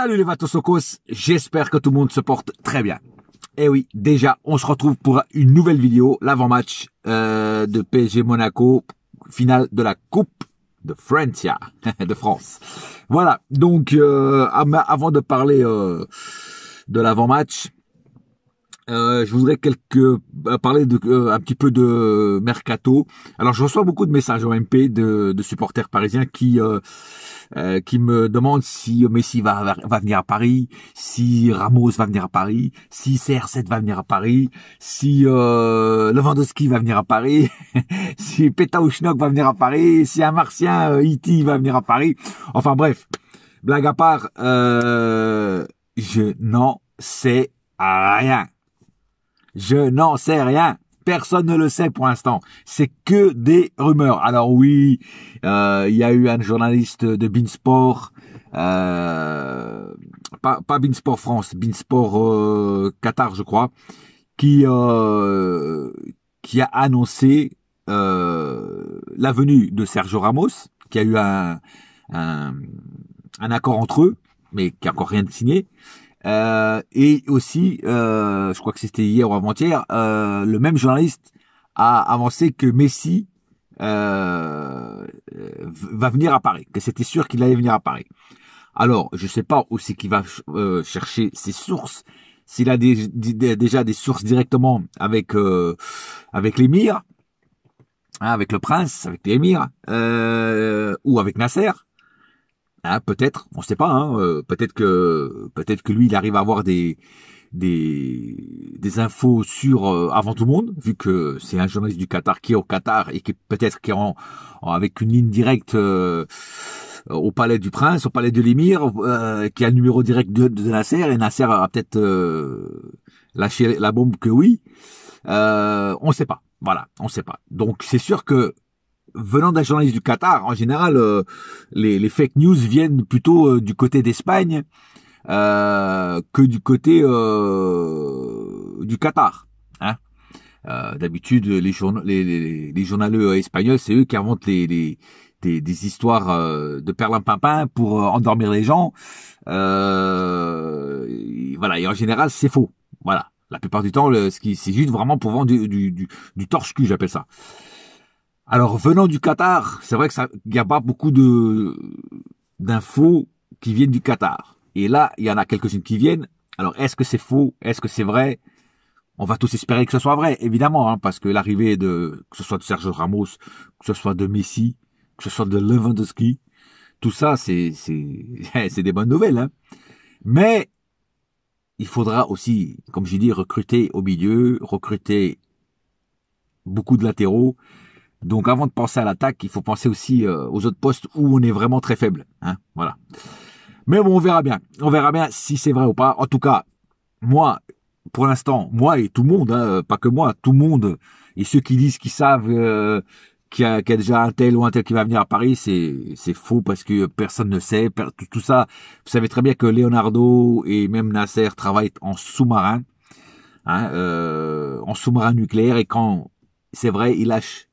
Salut les Vatosokos, j'espère que tout le monde se porte très bien. Et oui, déjà, on se retrouve pour une nouvelle vidéo, l'avant-match de PSG Monaco, finale de la Coupe de Francia, de France. Voilà, donc avant de parler de l'avant-match, je voudrais parler un petit peu de Mercato. Alors, je reçois beaucoup de messages en MP de supporters parisiens qui me demandent si Messi va venir à Paris, si Ramos va venir à Paris, si CR7 va venir à Paris, si Lewandowski va venir à Paris, si Petauchnok va venir à Paris, si un Martien Iti va venir à Paris. Enfin bref, blague à part, je n'en sais rien. Je n'en sais rien. Personne ne le sait pour l'instant. C'est que des rumeurs. Alors oui, il y a eu un journaliste de Beansport, pas Beansport France, Beansport Qatar, je crois, qui a annoncé la venue de Sergio Ramos, qui a eu un accord entre eux, mais qui a encore rien de signé. Et aussi, je crois que c'était hier ou avant-hier, le même journaliste a avancé que Messi va venir à Paris, que c'était sûr qu'il allait venir à Paris. Alors, je sais pas où c'est qu'il va chercher ses sources, s'il a déjà des sources directement avec l'émir, hein, avec le prince, avec l'émir, ou avec Nasser. Hein, peut-être, on sait pas. Hein, peut-être que lui, il arrive à avoir des infos sur avant tout le monde, vu que c'est un journaliste du Qatar qui est au Qatar et qui peut-être qui est avec une ligne directe au palais du prince, au palais de l'émir, qui a le numéro direct de Nasser, et Nasser a peut-être lâché la bombe que oui. On sait pas. Voilà, on sait pas. Donc c'est sûr que venant d'un journaliste du Qatar, en général, les fake news viennent plutôt du côté d'Espagne que du côté du Qatar. Hein. D'habitude, les journaleux espagnols, c'est eux qui inventent des histoires de perlimpinpin pour endormir les gens. Voilà, et en général, c'est faux. Voilà, la plupart du temps, c'est juste vraiment pour vendre du torche-cul, j'appelle ça. Alors, venant du Qatar, c'est vrai que il y a pas beaucoup d'infos qui viennent du Qatar. Et là, il y en a quelques-unes qui viennent. Alors, est-ce que c'est faux? Est-ce que c'est vrai? On va tous espérer que ce soit vrai, évidemment, hein, parce que l'arrivée que ce soit de Sergio Ramos, que ce soit de Messi, que ce soit de Lewandowski, tout ça, c'est des bonnes nouvelles, hein. Mais, il faudra aussi, comme j'ai dit, recruter au milieu, recruter beaucoup de latéraux. Donc avant de penser à l'attaque, il faut penser aussi aux autres postes où on est vraiment très faible. Hein, voilà. Mais bon, on verra bien. On verra bien si c'est vrai ou pas. En tout cas, moi, pour l'instant, moi et tout le monde, hein, pas que moi, tout le monde, et ceux qui disent qu'ils savent qu'il y a déjà un tel ou un tel qui va venir à Paris, c'est faux parce que personne ne sait. Tout ça, vous savez très bien que Leonardo et même Nasser travaillent en sous-marin, hein, en sous-marin nucléaire, et quand c'est vrai, ils lâchent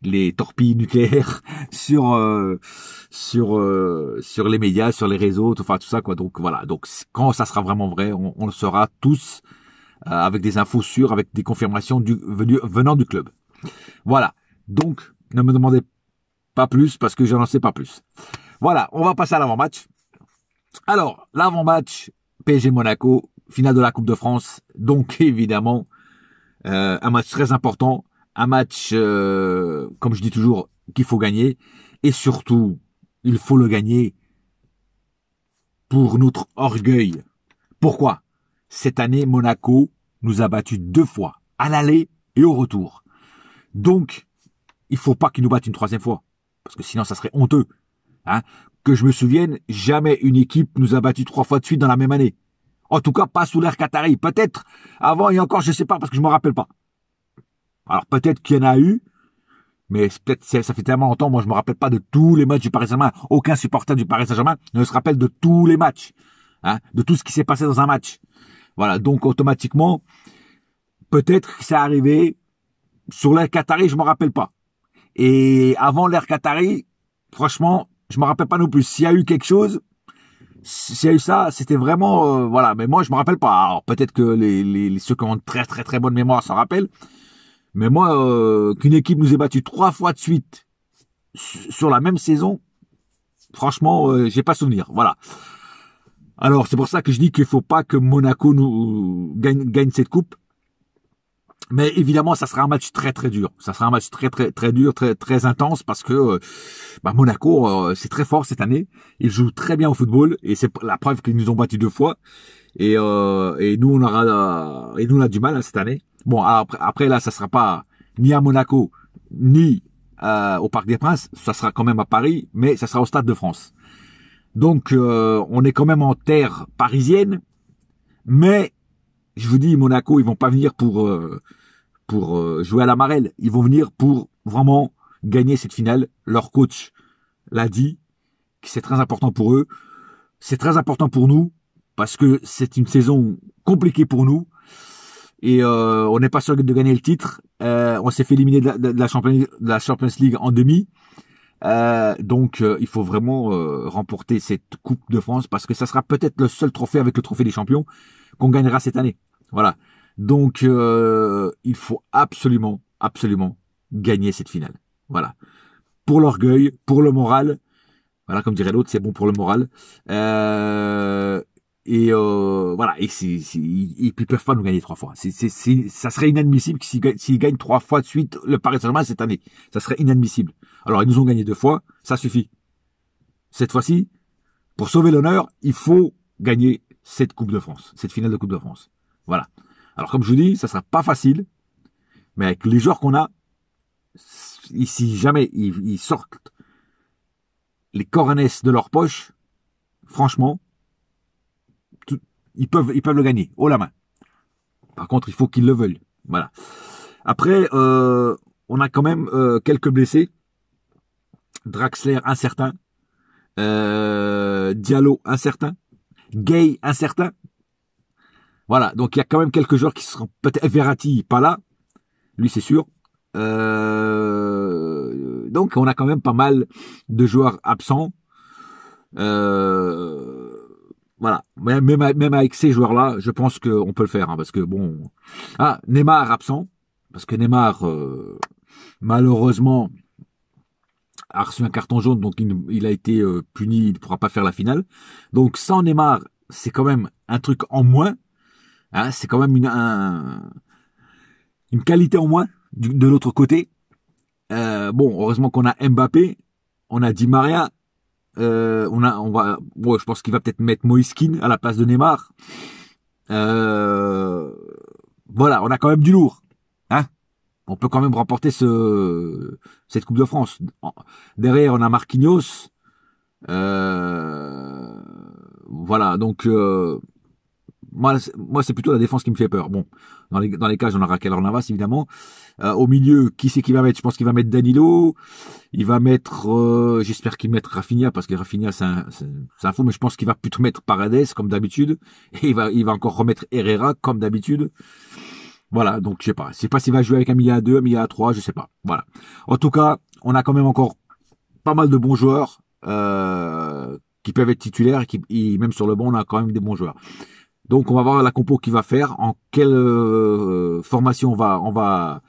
les torpilles nucléaires sur les médias, sur les réseaux, enfin tout ça quoi. Donc voilà. Donc quand ça sera vraiment vrai, on le saura tous avec des infos sûres, avec des confirmations venant du club. Voilà. Donc ne me demandez pas plus parce que je n'en sais pas plus. Voilà. On va passer à l'avant-match. Alors l'avant-match PSG Monaco, finale de la Coupe de France. Donc évidemment un match très important. Un match, comme je dis toujours, qu'il faut gagner. Et surtout, il faut le gagner pour notre orgueil. Pourquoi? Cette année, Monaco nous a battus 2 fois, à l'aller et au retour. Donc, il faut pas qu'ils nous battent une 3e fois. Parce que sinon, ça serait honteux. Hein? Que je me souvienne, jamais une équipe nous a battus 3 fois de suite dans la même année. En tout cas, pas sous l'ère Qatari. Peut-être avant et encore, je sais pas, parce que je me rappelle pas. Alors peut-être qu'il y en a eu, mais peut-être ça fait tellement longtemps, moi je me rappelle pas de tous les matchs du Paris Saint-Germain. Aucun supporter du Paris Saint-Germain ne se rappelle de tous les matchs, hein, de tout ce qui s'est passé dans un match. Voilà, donc automatiquement, peut-être que c'est arrivé sur l'ère Qatari, je me rappelle pas. Et avant l'ère Qatari, franchement, je me rappelle pas non plus. S'il y a eu quelque chose, s'il y a eu ça, c'était vraiment voilà. Mais moi, je me rappelle pas. Alors peut-être que ceux qui ont une très très très bonne mémoire s'en rappellent. Mais moi, qu'une équipe nous ait battu 3 fois de suite sur la même saison, franchement, j'ai pas souvenir. Voilà. Alors c'est pour ça que je dis qu'il faut pas que Monaco nous gagne cette coupe. Mais évidemment, ça sera un match très très dur. Ça sera un match très très très dur, très très intense parce que Monaco, c'est très fort cette année. Ils jouent très bien au football et c'est la preuve qu'ils nous ont battus 2 fois. Et nous on a du mal cette année. Bon, après là, ça sera pas ni à Monaco ni au Parc des Princes. Ça sera quand même à Paris, mais ça sera au Stade de France. Donc on est quand même en terre parisienne, mais je vous dis, Monaco, ils vont pas venir pour jouer à la marelle. Ils vont venir pour vraiment gagner cette finale. Leur coach l'a dit, que c'est très important pour eux. C'est très important pour nous, parce que c'est une saison compliquée pour nous. Et on n'est pas sûr de gagner le titre. On s'est fait éliminer de la Champions League en demi. Donc il faut vraiment remporter cette Coupe de France, parce que ça sera peut-être le seul trophée avec le trophée des champions qu'on gagnera cette année. Voilà. Donc il faut absolument gagner cette finale. Voilà. Pour l'orgueil, pour le moral. Voilà, comme dirait l'autre, c'est bon pour le moral. Voilà. Et ils peuvent pas nous gagner 3 fois. Ça serait inadmissible s'ils gagnent 3 fois de suite le Paris Saint-Germain cette année. Ça serait inadmissible. Alors ils nous ont gagné 2 fois, ça suffit. Cette fois-ci, pour sauver l'honneur, il faut gagner cette Coupe de France, cette finale de Coupe de France. Voilà. Alors comme je vous dis, ça sera pas facile, mais avec les joueurs qu'on a, si jamais ils sortent les coronesses de leur poche, franchement, ils peuvent le gagner, haut la main. Par contre, il faut qu'ils le veulent. Voilà. Après, on a quand même quelques blessés. Draxler incertain, Diallo incertain, Gay incertain. Voilà, donc il y a quand même quelques joueurs qui seront peut-être Verratti pas là, lui c'est sûr. Donc on a quand même pas mal de joueurs absents. Voilà, même avec ces joueurs-là, je pense qu'on peut le faire, hein, parce que bon, Neymar absent, parce que Neymar malheureusement a reçu un carton jaune, donc il a été puni, il ne pourra pas faire la finale. Donc sans Neymar, c'est quand même un truc en moins. Hein, c'est quand même une qualité en moins de l'autre côté. Bon, heureusement qu'on a Mbappé, on a Di Maria, je pense qu'il va peut-être mettre Moïskine à la place de Neymar. Voilà, on a quand même du lourd. Hein, on peut quand même remporter cette Coupe de France. Derrière, on a Marquinhos. Voilà, donc moi, c'est plutôt la défense qui me fait peur. Bon, dans les cages, on a Keylor Navas, évidemment. Au milieu, qui c'est qu'il va mettre? Je pense qu'il va mettre Danilo. Il va mettre, j'espère qu'il mettra Rafinha, parce que Rafinha, c'est un fou, mais je pense qu'il va plutôt mettre Paredes, comme d'habitude. Et il va encore remettre Herrera, comme d'habitude. Voilà, donc je sais pas. Je sais pas s'il va jouer avec un milieu à 2, un milieu à 3, je sais pas. Voilà. En tout cas, on a quand même encore pas mal de bons joueurs qui peuvent être titulaires, et même sur le banc, on a quand même des bons joueurs. Donc on va voir la compo qu'il va faire, en quelle formation on va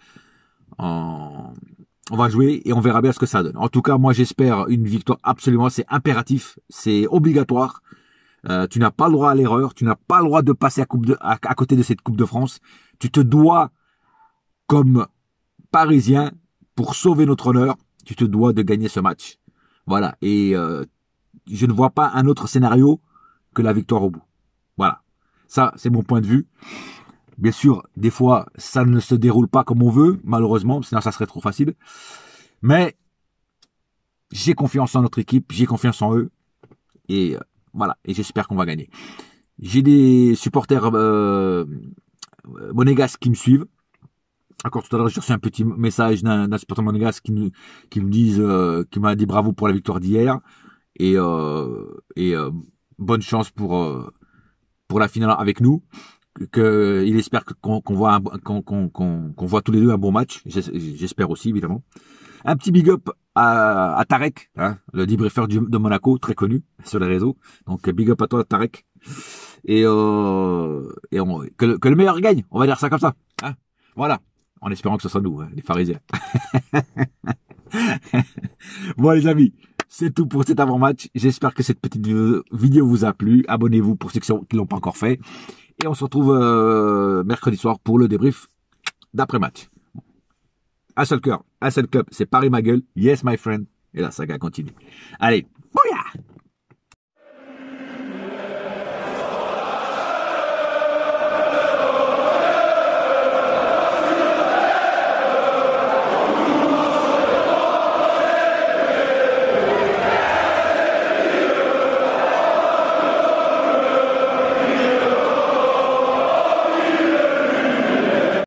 jouer, et on verra bien ce que ça donne. En tout cas, moi j'espère une victoire absolument, c'est impératif, c'est obligatoire. Tu n'as pas le droit à l'erreur, tu n'as pas le droit de passer à côté de cette Coupe de France. Tu te dois, comme Parisien, pour sauver notre honneur, tu te dois de gagner ce match. Voilà, et je ne vois pas un autre scénario que la victoire au bout. Voilà. Ça, c'est mon point de vue. Bien sûr, des fois, ça ne se déroule pas comme on veut, malheureusement, sinon ça serait trop facile. Mais j'ai confiance en notre équipe, j'ai confiance en eux. Et voilà, et j'espère qu'on va gagner. J'ai des supporters monégasques qui me suivent. Encore tout à l'heure, j'ai reçu un petit message d'un supporter monégasque qui m'a dit bravo pour la victoire d'hier. Et bonne chance pour la finale avec nous, il espère qu'on voit tous les deux un bon match. J'espère aussi, évidemment. Un petit big up à Tarek, hein, le débriefeur de Monaco, très connu sur les réseaux. Donc big up à toi Tarek. Et que le meilleur gagne, on va dire ça comme ça. Hein, voilà, en espérant que ce soit nous, hein, les pharisiens. Bon les amis, c'est tout pour cet avant-match. J'espère que cette petite vidéo vous a plu. Abonnez-vous pour ceux qui l'ont pas encore fait. Et on se retrouve mercredi soir pour le débrief d'après-match. Un seul cœur, un seul club, c'est Paris ma gueule. Yes my friend. Et la saga continue. Allez,